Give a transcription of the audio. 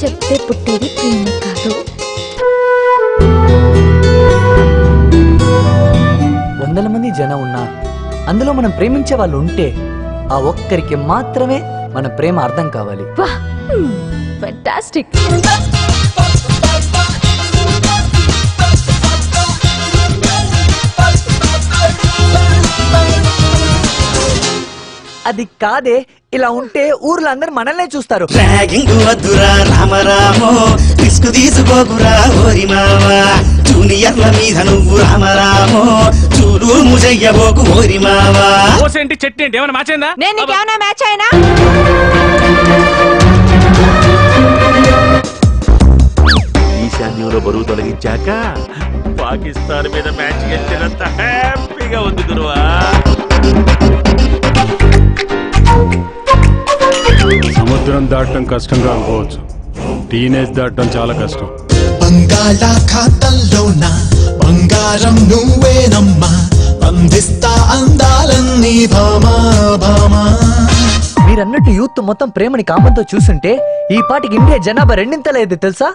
చెప్తే పుట్టేది ప్రేమ కాదు. వందల మంది జనం ఉన్నా అందులో మనం ప్రేమించే వాళ్ళు ఉంటే ఆ ఒక్కరికి మాత్రమే మన ప్రేమ అర్థం కావాలి. ఫెంటాస్టిక్. అది కాదే, ఇలా ఉంటే ఊర్లో అందరు మనల్నే చూస్తారు. రామరామో రిస్క్ తీసుకోకురా ఓరి మావా, జూనియర్ల మీద నువ్వు రామరామో చూడు ముజయ్యబోకు ఓరి మావా. ఓసేంటి చెట్టు ఏంటి ఏమైనా మ్యాచ్ అయిందా? నేను నీకేమైనా మ్యాచ్ అయినా? ఈశాన్యంలో బరువు తొలగించాక పాకిస్తాన్ మీద మ్యాచ్ గెలిచినంత హ్యాపీగా ఉంది గురువా. సముద్రం దాటడం కష్టంగా అనుకోవచ్చు, టీనేజ్ దాటడం చాలా కష్టం. బంగాళాఖాతంలోన బంగారం నువ్వేనమ్మా, బంధిస్తా అందాలన్నీ భామా భామా. మీరన్నట్టు యూత్ మొత్తం ప్రేమని కామంతో చూస్తుంటే ఈ పాటికి ఇండియా జనాభా రెండింతలేదు తెలుసా?